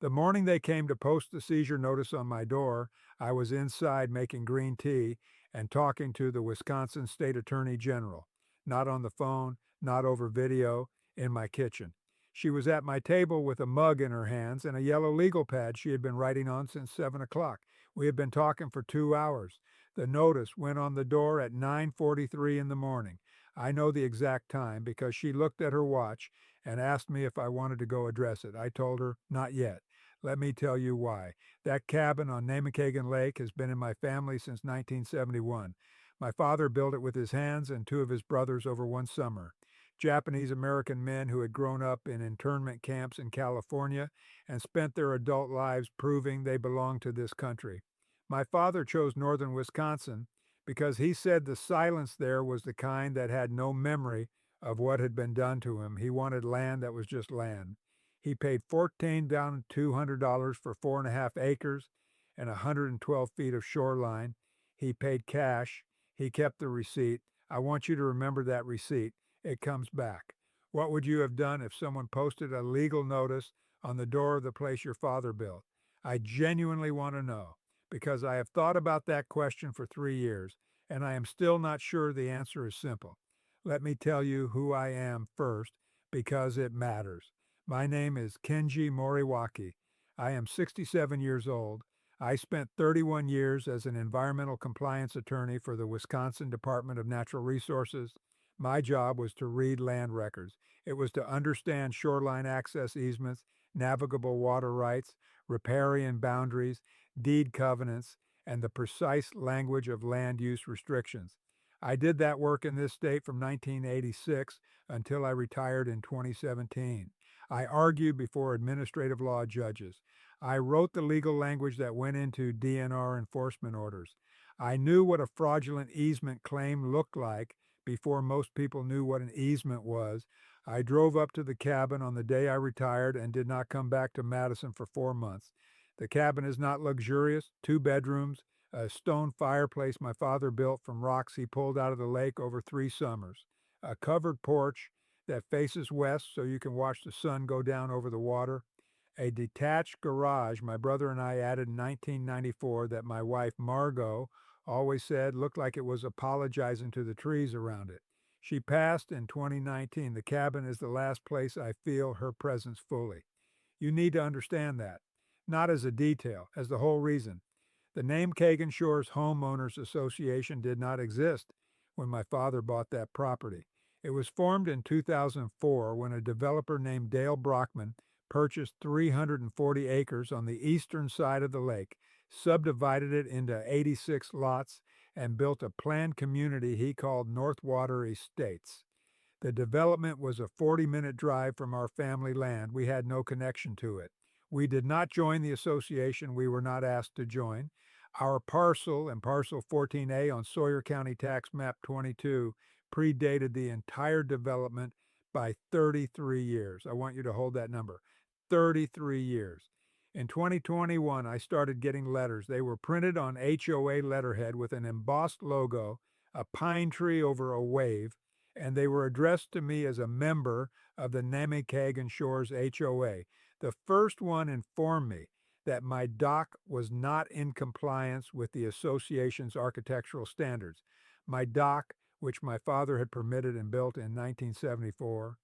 The morning they came to post the seizure notice on my door, I was inside making green tea and talking to the Wisconsin State Attorney General. Not on the phone, not over video, in my kitchen. She was at my table with a mug in her hands and a yellow legal pad she had been writing on since 7 o'clock. We had been talking for 2 hours. The notice went on the door at 9:43 in the morning. I know the exact time because she looked at her watch and asked me if I wanted to go address it. I told her, not yet. Let me tell you why. That cabin on Namakegan Lake has been in my family since 1971. My father built it with his hands and two of his brothers over one summer. Japanese American men who had grown up in internment camps in California and spent their adult lives proving they belonged to this country. My father chose northern Wisconsin because he said the silence there was the kind that had no memory of what had been done to him. He wanted land that was just land. He paid $14,200 for 4.5 acres and 112 feet of shoreline. He paid cash. He kept the receipt. I want you to remember that receipt. It comes back. What would you have done if someone posted a legal notice on the door of the place your father built? I genuinely want to know because I have thought about that question for 3 years and I am still not sure the answer is simple. Let me tell you who I am first because it matters. My name is Kenji Moriwaki. I am 67 years old. I spent 31 years as an environmental compliance attorney for the Wisconsin Department of Natural Resources. My job was to read land records. It was to understand shoreline access easements, navigable water rights, riparian boundaries, deed covenants, and the precise language of land use restrictions. I did that work in this state from 1986 until I retired in 2017. I argued before administrative law judges. I wrote the legal language that went into DNR enforcement orders. I knew what a fraudulent easement claim looked like before most people knew what an easement was. I drove up to the cabin on the day I retired and did not come back to Madison for 4 months. The cabin is not luxurious, 2 bedrooms, a stone fireplace my father built from rocks he pulled out of the lake over 3 summers, a covered porch that faces west so you can watch the sun go down over the water, a detached garage my brother and I added in 1994 that my wife Margot always said looked like it was apologizing to the trees around it. She passed in 2019. The cabin is the last place I feel her presence fully. You need to understand that, not as a detail, as the whole reason. The name Kagan Shores Homeowners Association did not exist when my father bought that property. It was formed in 2004 when a developer named Dale Brockman purchased 340 acres on the eastern side of the lake, subdivided it into 86 lots, and built a planned community he called Northwater Estates. The development was a 40-minute drive from our family land. We had no connection to it. We did not join the association. We were not asked to join. Our parcel and parcel 14A on Sawyer County Tax Map 22 predated the entire development by 33 years. I want you to hold that number. 33 years. In 2021, I started getting letters. They were printed on HOA letterhead with an embossed logo, a pine tree over a wave, and they were addressed to me as a member of the Namakegan Shores HOA. The first one informed me that my dock was not in compliance with the association's architectural standards. My dock, which my father had permitted and built in 1974,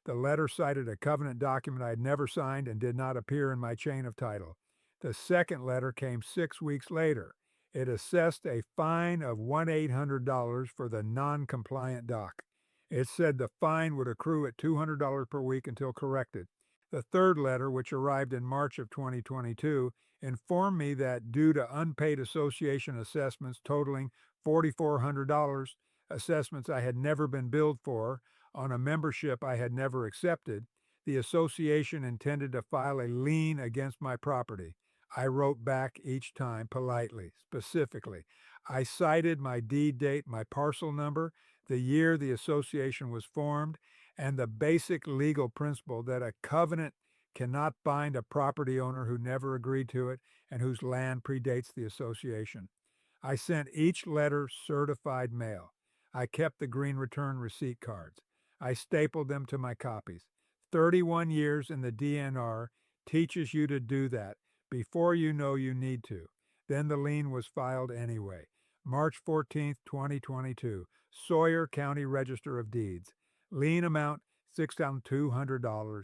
the letter cited a covenant document I had never signed and did not appear in my chain of title. The second letter came 6 weeks later. It assessed a fine of $1,800 for the non-compliant dock. It said the fine would accrue at $200 per week until corrected. The third letter, which arrived in March of 2022, informed me that due to unpaid association assessments totaling $4,400, assessments I had never been billed for, on a membership I had never accepted, the association intended to file a lien against my property. I wrote back each time politely, specifically. I cited my deed date, my parcel number, the year the association was formed, and the basic legal principle that a covenant cannot bind a property owner who never agreed to it and whose land predates the association. I sent each letter certified mail. I kept the green return receipt cards. I stapled them to my copies. 31 years in the DNR teaches you to do that before you know you need to. Then the lien was filed anyway. March 14th, 2022, Sawyer County Register of Deeds. Lien amount $6,200.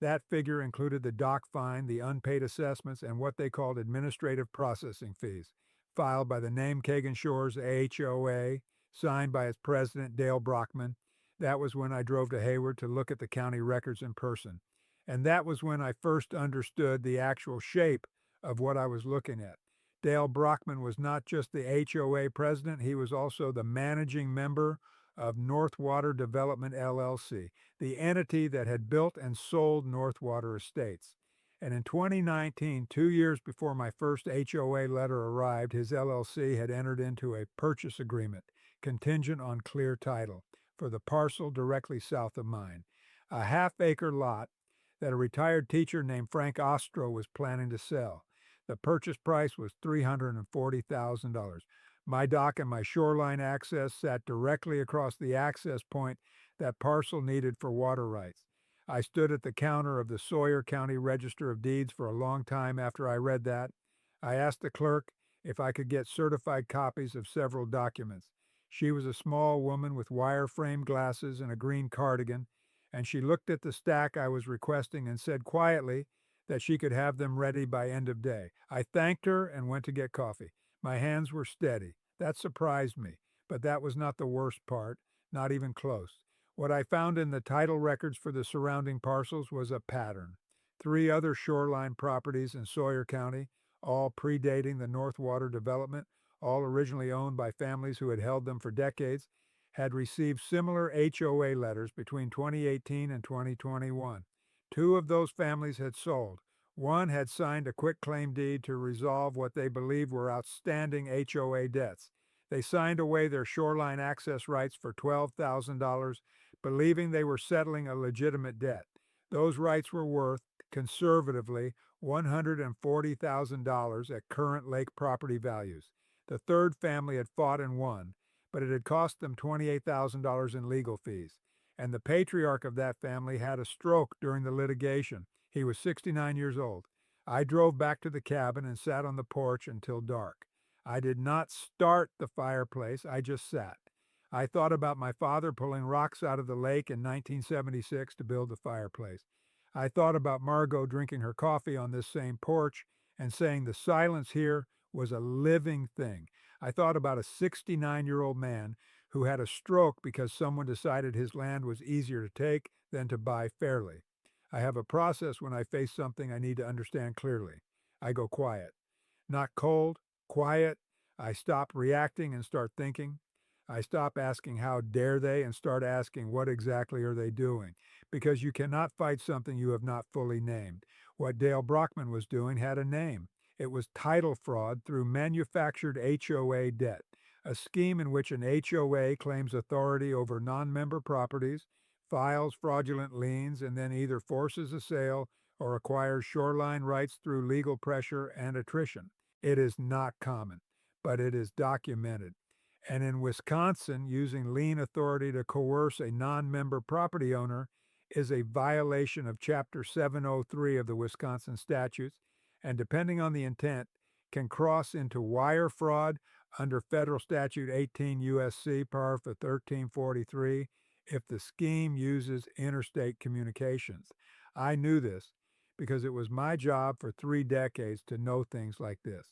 That figure included the dock fine, the unpaid assessments, and what they called administrative processing fees. Filed by the Name Kagan Shores HOA, signed by its president, Dale Brockman. That was when I drove to Hayward to look at the county records in person. And that was when I first understood the actual shape of what I was looking at. Dale Brockman was not just the HOA president, he was also the managing member of Northwater Development LLC, the entity that had built and sold Northwater Estates. And in 2019, 2 years before my first HOA letter arrived, his LLC had entered into a purchase agreement, contingent on clear title, for the parcel directly south of mine, a half-acre lot that a retired teacher named Frank Ostro was planning to sell. The purchase price was $340,000. My dock and my shoreline access sat directly across the access point that parcel needed for water rights. I stood at the counter of the Sawyer County Register of Deeds for a long time after I read that. I asked the clerk if I could get certified copies of several documents. She was a small woman with wire-frame glasses and a green cardigan, and she looked at the stack I was requesting and said quietly that she could have them ready by end of day. I thanked her and went to get coffee. My hands were steady. That surprised me, but that was not the worst part, not even close. What I found in the title records for the surrounding parcels was a pattern. 3 other shoreline properties in Sawyer County, all predating the Northwater development, all originally owned by families who had held them for decades, had received similar HOA letters between 2018 and 2021. 2 of those families had sold. One had signed a quitclaim deed to resolve what they believed were outstanding HOA debts. They signed away their shoreline access rights for $12,000, believing they were settling a legitimate debt. Those rights were worth, conservatively, $140,000 at current lake property values. The third family had fought and won, but it had cost them $28,000 in legal fees. And the patriarch of that family had a stroke during the litigation. He was 69 years old. I drove back to the cabin and sat on the porch until dark. I did not start the fireplace, I just sat. I thought about my father pulling rocks out of the lake in 1976 to build the fireplace. I thought about Margot drinking her coffee on this same porch and saying the silence here was a living thing. I thought about a 69-year-old man who had a stroke because someone decided his land was easier to take than to buy fairly. I have a process when I face something I need to understand clearly. I go quiet. Not cold, quiet. I stop reacting and start thinking. I stop asking how dare they and start asking what exactly are they doing, because you cannot fight something you have not fully named. What Dale Brockman was doing had a name. It was title fraud through manufactured HOA debt, a scheme in which an HOA claims authority over non-member properties, files fraudulent liens, and then either forces a sale or acquires shoreline rights through legal pressure and attrition. It is not common, but it is documented. And in Wisconsin, using lien authority to coerce a non-member property owner is a violation of Chapter 703 of the Wisconsin statutes, and depending on the intent, can cross into wire fraud under Federal Statute 18 U.S.C. Parf. 1343 if the scheme uses interstate communications. I knew this because it was my job for 3 decades to know things like this.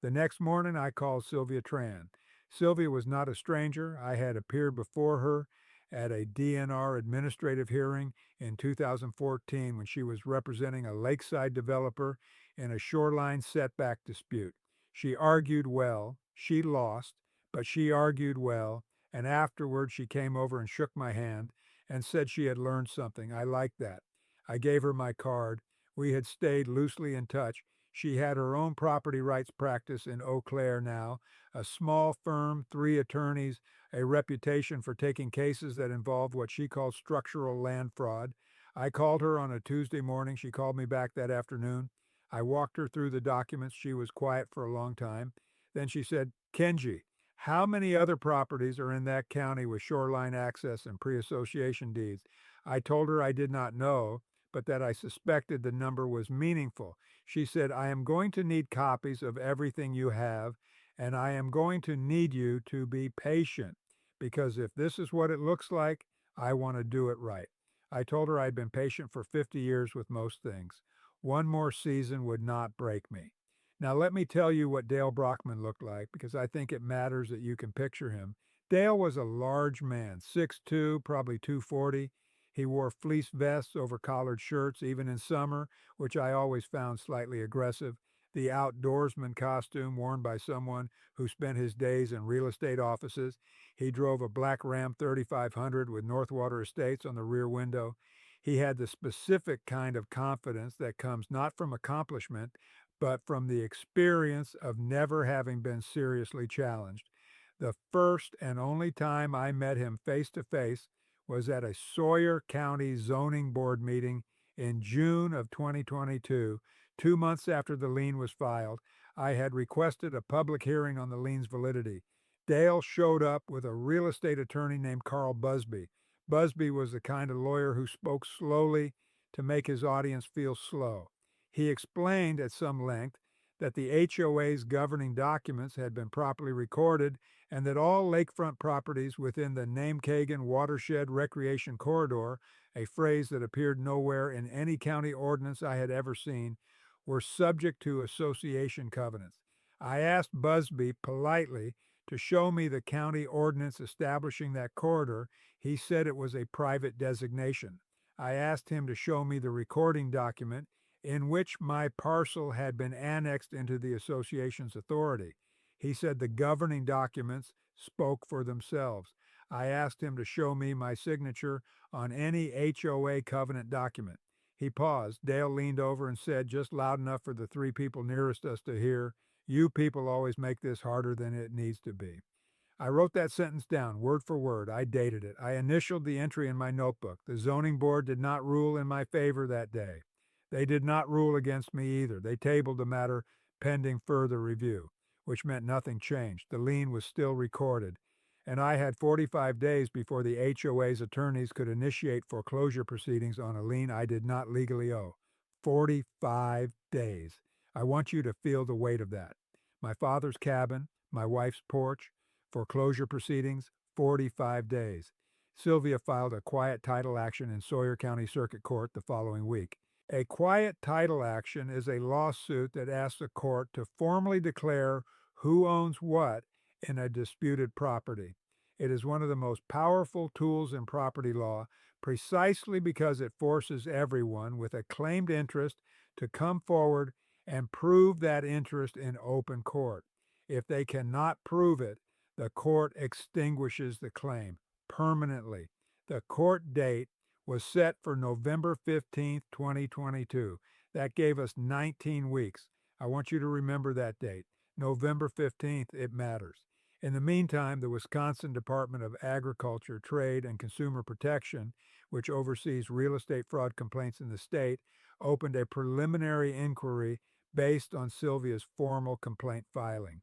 The next morning, I called Sylvia Tran. Sylvia was not a stranger. I had appeared before her at a DNR administrative hearing in 2014 when she was representing a lakeside developer in a shoreline setback dispute. She argued well. She lost, but she argued well, and afterward she came over and shook my hand and said she had learned something. I liked that. I gave her my card. We had stayed loosely in touch. She had her own property rights practice in Eau Claire now, a small firm, 3 attorneys, a reputation for taking cases that involved what she called structural land fraud. I called her on a Tuesday morning. She called me back that afternoon. I walked her through the documents. She was quiet for a long time. Then she said, "Kenji, how many other properties are in that county with shoreline access and pre-association deeds?" I told her I did not know, but that I suspected the number was meaningful. She said, I am going to need copies of everything you have, and I am going to need you to be patient because if this is what it looks like, I want to do it right. I told her I'd been patient for 50 years with most things. One more season would not break me. Now, let me tell you what Dale Brockman looked like because I think it matters that you can picture him. Dale was a large man, 6'2", probably 240. He wore fleece vests over collared shirts, even in summer, which I always found slightly aggressive. The outdoorsman costume worn by someone who spent his days in real estate offices. He drove a black Ram 3500 with Northwater Estates on the rear window. He had the specific kind of confidence that comes not from accomplishment, but from the experience of never having been seriously challenged. The first and only time I met him face to face was at a Sawyer County Zoning Board meeting in June of 2022, 2 months after the lien was filed. I had requested a public hearing on the lien's validity. Dale showed up with a real estate attorney named Carl Busby. Busby was the kind of lawyer who spoke slowly to make his audience feel slow. He explained at some length that the HOA's governing documents had been properly recorded and that all lakefront properties within the Namekagon Watershed Recreation Corridor, a phrase that appeared nowhere in any county ordinance I had ever seen, were subject to association covenants. I asked Busby politely to show me the county ordinance establishing that corridor. He said it was a private designation. I asked him to show me the recording document in which my parcel had been annexed into the association's authority. He said the governing documents spoke for themselves. I asked him to show me my signature on any HOA covenant document. He paused. Dale leaned over and said, just loud enough for the three people nearest us to hear, "You people always make this harder than it needs to be." I wrote that sentence down, word for word. I dated it. I initialed the entry in my notebook. The zoning board did not rule in my favor that day. They did not rule against me either. They tabled the matter pending further review, which meant nothing changed. The lien was still recorded, and I had 45 days before the HOA's attorneys could initiate foreclosure proceedings on a lien I did not legally owe. 45 days. I want you to feel the weight of that. My father's cabin, my wife's porch, foreclosure proceedings, 45 days. Sylvia filed a quiet title action in Sawyer County Circuit Court the following week. A quiet title action is a lawsuit that asks a court to formally declare who owns what in a disputed property. It is one of the most powerful tools in property law precisely because it forces everyone with a claimed interest to come forward and prove that interest in open court. If they cannot prove it, the court extinguishes the claim permanently. The court date was set for November 15th, 2022. That gave us 19 weeks. I want you to remember that date. November 15th, it matters. In the meantime, the Wisconsin Department of Agriculture, Trade, and Consumer Protection, which oversees real estate fraud complaints in the state, opened a preliminary inquiry based on Sylvia's formal complaint filing.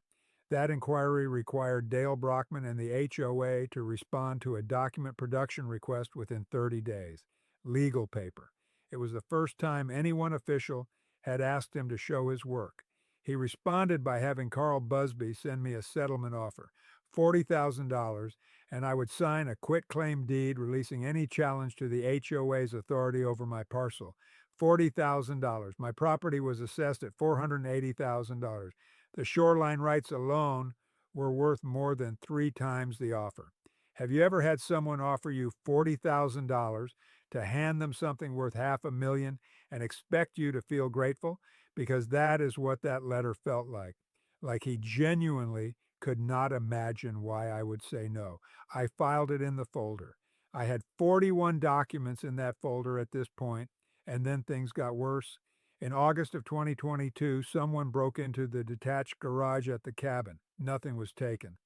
That inquiry required Dale Brockman and the HOA to respond to a document production request within 30 days. Legal paper. It was the first time any one official had asked him to show his work. He responded by having Carl Busby send me a settlement offer, $40,000, and I would sign a quitclaim deed releasing any challenge to the HOA's authority over my parcel. $40,000. My property was assessed at $480,000. The shoreline rights alone were worth more than 3 times the offer. Have you ever had someone offer you $40,000 to hand them something worth $500,000 and expect you to feel grateful? Because that is what that letter felt like. Like he genuinely could not imagine why I would say no. I filed it in the folder. I had 41 documents in that folder at this point, and then things got worse. In August of 2022, someone broke into the detached garage at the cabin. Nothing was taken.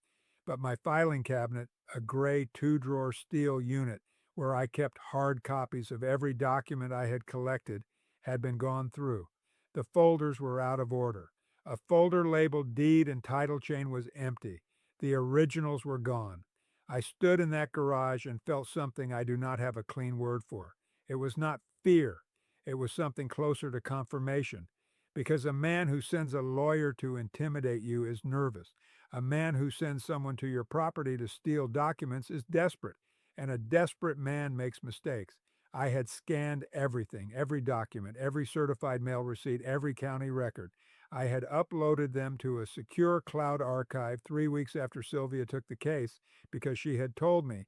But my filing cabinet, a gray 2-drawer steel unit where I kept hard copies of every document I had collected, had been gone through. The folders were out of order. A folder labeled deed and title chain was empty. The originals were gone. I stood in that garage and felt something I do not have a clean word for. It was not fear. It was something closer to confirmation. Because a man who sends a lawyer to intimidate you is nervous. A man who sends someone to your property to steal documents is desperate, and a desperate man makes mistakes. I had scanned everything, every document, every certified mail receipt, every county record. I had uploaded them to a secure cloud archive 3 weeks after Sylvia took the case because she had told me,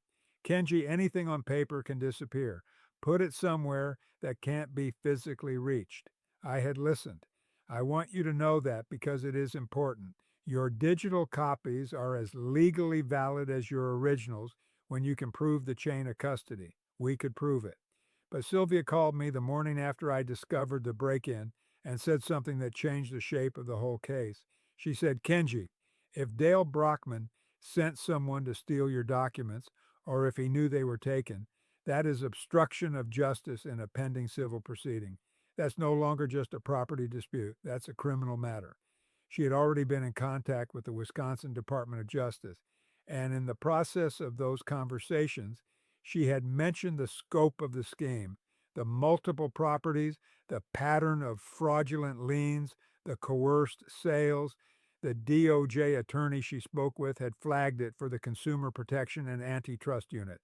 Kenji, anything on paper can disappear. Put it somewhere that can't be physically reached. I had listened. I want you to know that because it is important. Your digital copies are as legally valid as your originals when you can prove the chain of custody. We could prove it. But Sylvia called me the morning after I discovered the break in and said something that changed the shape of the whole case. She said, Kenji, if Dale Brockman sent someone to steal your documents, or if he knew they were taken, that is obstruction of justice in a pending civil proceeding. That's no longer just a property dispute, that's a criminal matter. She had already been in contact with the Wisconsin Department of Justice, and in the process of those conversations, she had mentioned the scope of the scheme, the multiple properties, the pattern of fraudulent liens, the coerced sales. The DOJ attorney she spoke with had flagged it for the Consumer Protection and Antitrust Unit.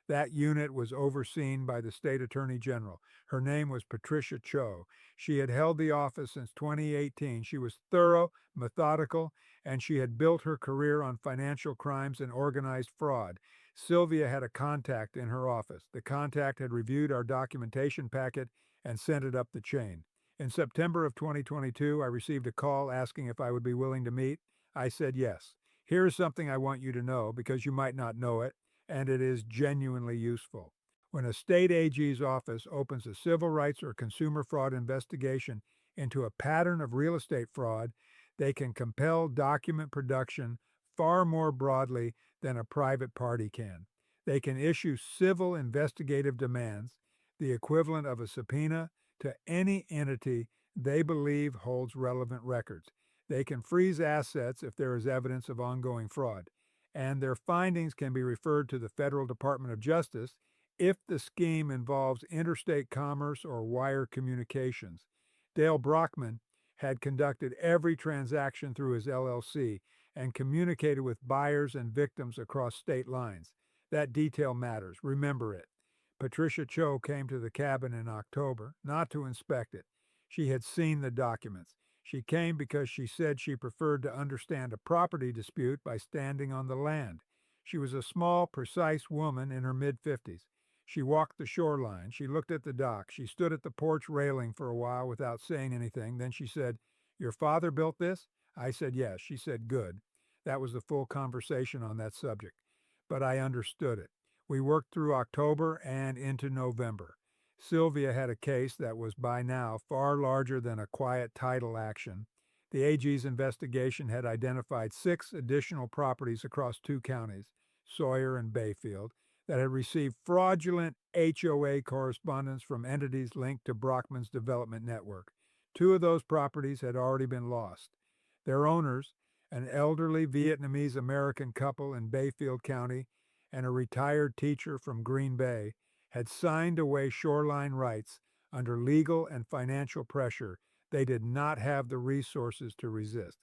That unit was overseen by the state attorney general. Her name was Patricia Cho. She had held the office since 2018. She was thorough, methodical, and she had built her career on financial crimes and organized fraud. Sylvia had a contact in her office. The contact had reviewed our documentation packet and sent it up the chain. In September of 2022, I received a call asking if I would be willing to meet. I said yes. Here is something I want you to know because you might not know it, and it is genuinely useful. When a state AG's office opens a civil rights or consumer fraud investigation into a pattern of real estate fraud, they can compel document production far more broadly than a private party can. They can issue civil investigative demands, the equivalent of a subpoena, to any entity they believe holds relevant records. They can freeze assets if there is evidence of ongoing fraud, and their findings can be referred to the Federal Department of Justice if the scheme involves interstate commerce or wire communications. Dale Brockman had conducted every transaction through his LLC and communicated with buyers and victims across state lines. That detail matters. Remember it. Patricia Cho came to the cabin in October, not to inspect it. She had seen the documents. She came because she said she preferred to understand a property dispute by standing on the land. She was a small, precise woman in her mid-50s. She walked the shoreline. She looked at the dock. She stood at the porch railing for a while without saying anything. Then she said, Your father built this? I said, Yes. She said, Good. That was the full conversation on that subject. But I understood it. We worked through October and into November. Sylvia had a case that was by now far larger than a quiet title action. The AG's investigation had identified 6 additional properties across 2 counties, Sawyer and Bayfield, that had received fraudulent HOA correspondence from entities linked to Brockman's development network. 2 of those properties had already been lost. Their owners, an elderly Vietnamese American couple in Bayfield County and a retired teacher from Green Bay, had signed away shoreline rights under legal and financial pressure they did not have the resources to resist.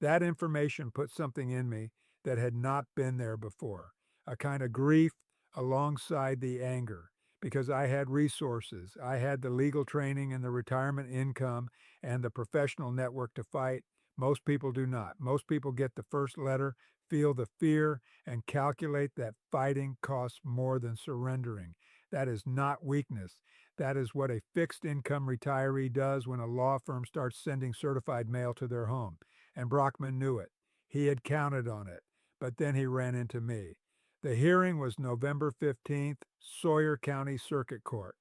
That information put something in me that had not been there before, a kind of grief alongside the anger, because I had resources. I had the legal training and the retirement income and the professional network to fight. Most people do not. Most people get the first letter, feel the fear, and calculate that fighting costs more than surrendering. That is not weakness. That is what a fixed income retiree does when a law firm starts sending certified mail to their home. And Brockman knew it. He had counted on it. But then he ran into me. The hearing was November 15th, Sawyer County Circuit Court.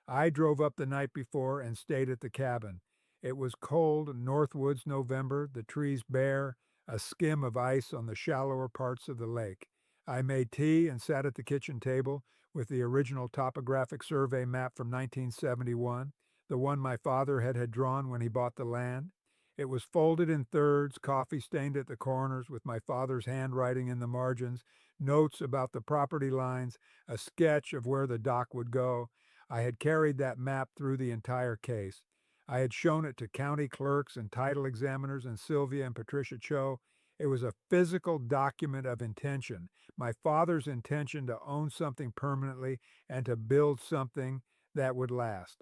I drove up the night before and stayed at the cabin. It was cold, Northwoods November, the trees bare, a skim of ice on the shallower parts of the lake. I made tea and sat at the kitchen table with the original topographic survey map from 1971, the one my father had drawn when he bought the land. It was folded in thirds, coffee stained at the corners with my father's handwriting in the margins, notes about the property lines, a sketch of where the dock would go. I had carried that map through the entire case. I had shown it to county clerks and title examiners and Sylvia and Patricia Cho. It was a physical document of intention, my father's intention to own something permanently and to build something that would last.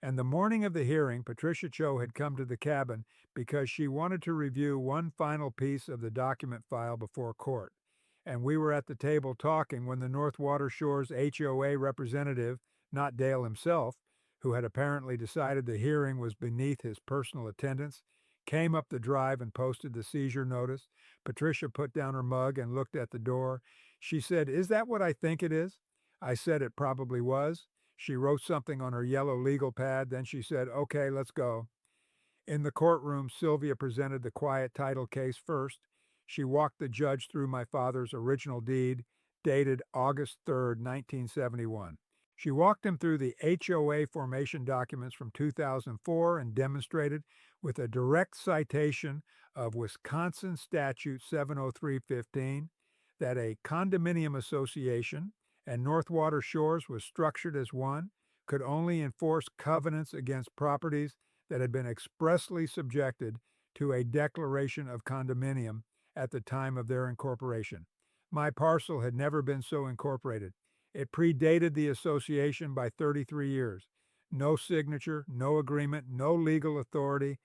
And the morning of the hearing, Patricia Cho had come to the cabin because she wanted to review one final piece of the document file before court. And we were at the table talking when the North Water Shores HOA representative, not Dale himself, who had apparently decided the hearing was beneath his personal attendance, came up the drive and posted the seizure notice. Patricia put down her mug and looked at the door. She said, "Is that what I think it is?" I said it probably was. She wrote something on her yellow legal pad. Then she said, "Okay, let's go." In the courtroom, Sylvia presented the quiet title case first. She walked the judge through my father's original deed, dated August 3rd, 1971. She walked him through the HOA formation documents from 2004 and demonstrated, with a direct citation of Wisconsin Statute 70315, that a condominium association, and North Water Shores was structured as one, could only enforce covenants against properties that had been expressly subjected to a declaration of condominium at the time of their incorporation. My parcel had never been so incorporated. It predated the association by 33 years. No signature, no agreement, no legal authority.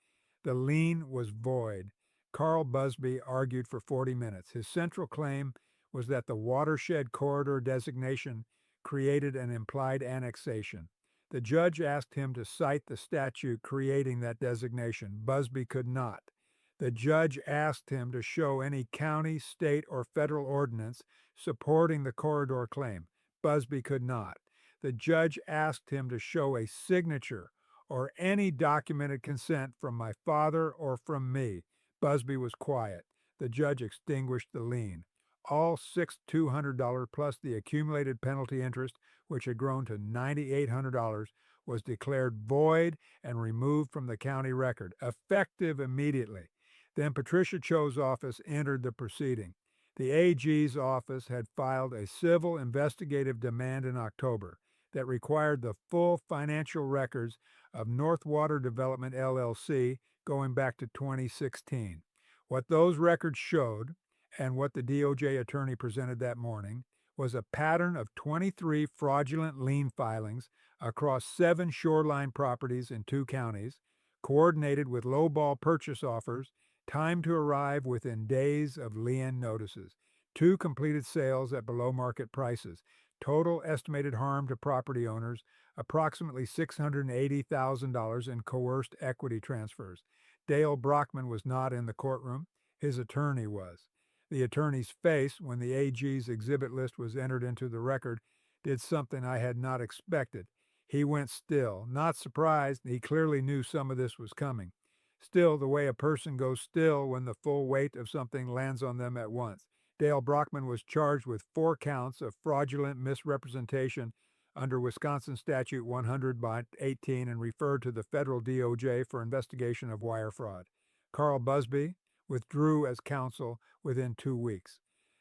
The lien was void. Carl Busby argued for 40 minutes. His central claim was that the watershed corridor designation created an implied annexation. The judge asked him to cite the statute creating that designation. Busby could not. The judge asked him to show any county, state, or federal ordinance supporting the corridor claim. Busby could not. The judge asked him to show a signature or any documented consent from my father or from me. Busby was quiet. The judge extinguished the lien. All six $200 plus the accumulated penalty interest, which had grown to $9,800, was declared void and removed from the county record, effective immediately. Then Patricia Cho's office entered the proceeding. The AG's office had filed a civil investigative demand in October that required the full financial records of North Water Development LLC going back to 2016. What those records showed, and what the DOJ attorney presented that morning, was a pattern of 23 fraudulent lien filings across 7 shoreline properties in 2 counties, coordinated with lowball purchase offers, timed to arrive within days of lien notices, 2 completed sales at below market prices, total estimated harm to property owners, approximately $680,000 in coerced equity transfers. Dale Brockman was not in the courtroom. His attorney was. The attorney's face, when the AG's exhibit list was entered into the record, did something I had not expected. He went still, not surprised. He clearly knew some of this was coming. Still, the way a person goes still when the full weight of something lands on them at once. Dale Brockman was charged with 4 counts of fraudulent misrepresentation under Wisconsin Statute 100/18 and referred to the federal DOJ for investigation of wire fraud. Carl Busby withdrew as counsel within 2 weeks.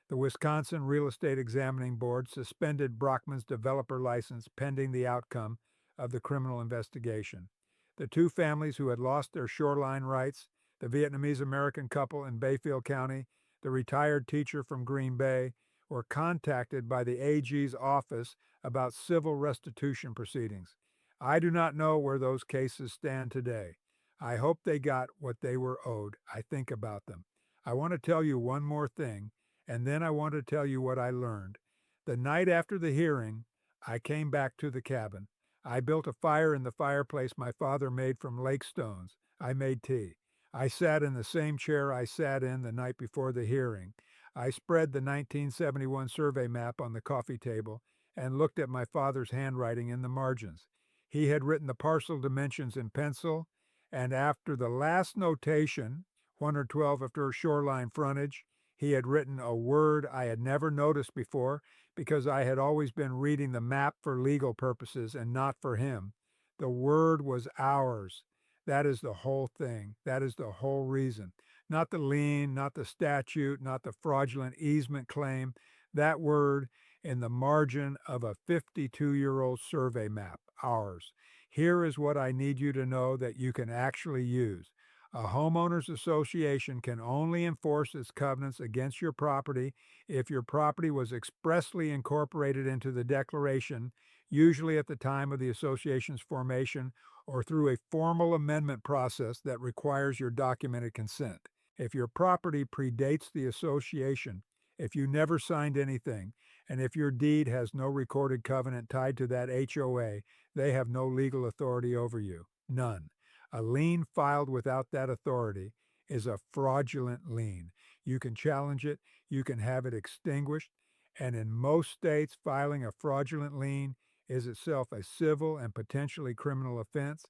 The Wisconsin Real Estate Examining Board suspended Brockman's developer license pending the outcome of the criminal investigation. The 2 families who had lost their shoreline rights, the Vietnamese-American couple in Bayfield County, the retired teacher from Green Bay, were contacted by the AG's office about civil restitution proceedings. I do not know where those cases stand today. I hope they got what they were owed. I think about them. I want to tell you one more thing, and then I want to tell you what I learned. The night after the hearing, I came back to the cabin. I built a fire in the fireplace my father made from lake stones. I made tea. I sat in the same chair I sat in the night before the hearing. I spread the 1971 survey map on the coffee table and looked at my father's handwriting in the margins. He had written the parcel dimensions in pencil, and after the last notation, 112 after shoreline frontage, he had written a word I had never noticed before because I had always been reading the map for legal purposes and not for him. The word was ours. That is the whole thing. That is the whole reason. Not the lien, not the statute, not the fraudulent easement claim. That word in the margin of a 52-year-old survey map. ours. Here is what I need you to know that you can actually use. A homeowners association can only enforce its covenants against your property if your property was expressly incorporated into the declaration, usually at the time of the association's formation or through a formal amendment process that requires your documented consent. If your property predates the association, if you never signed anything, and if your deed has no recorded covenant tied to that HOA, they have no legal authority over you. None. A lien filed without that authority is a fraudulent lien. You can challenge it, you can have it extinguished, and in most states, filing a fraudulent lien is itself a civil and potentially criminal offense.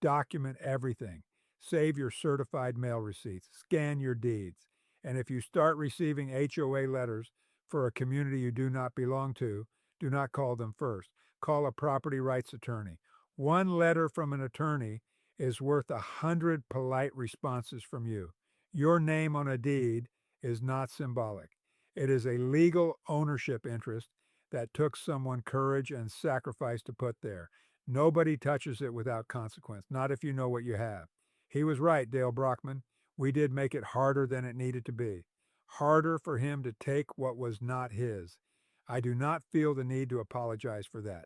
Document everything. Save your certified mail receipts. Scan your deeds. And if you start receiving HOA letters for a community you do not belong to, do not call them first. Call a property rights attorney. One letter from an attorney is worth 100 polite responses from you. Your name on a deed is not symbolic. It is a legal ownership interest that took someone courage and sacrifice to put there. Nobody touches it without consequence, not if you know what you have. He was right, Dale Brockman. We did make it harder than it needed to be. Harder for him to take what was not his. I do not feel the need to apologize for that.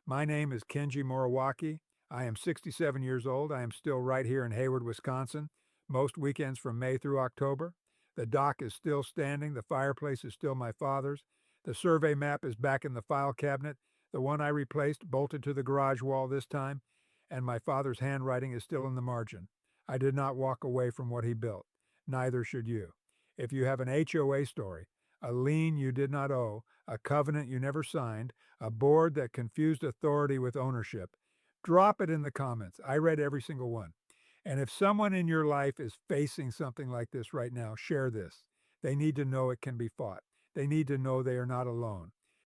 My name is Kenji Moriwaki. I am 67 years old. I am still right here in Hayward, Wisconsin, most weekends from May through October. The dock is still standing. The fireplace is still my father's. The survey map is back in the file cabinet, the one I replaced, bolted to the garage wall this time, and my father's handwriting is still in the margin. I did not walk away from what he built. Neither should you. If you have an HOA story, a lien you did not owe, a covenant you never signed, a board that confused authority with ownership, drop it in the comments. I read every single one. And if someone in your life is facing something like this right now, share this. They need to know it can be fought. They need to know they are not alone.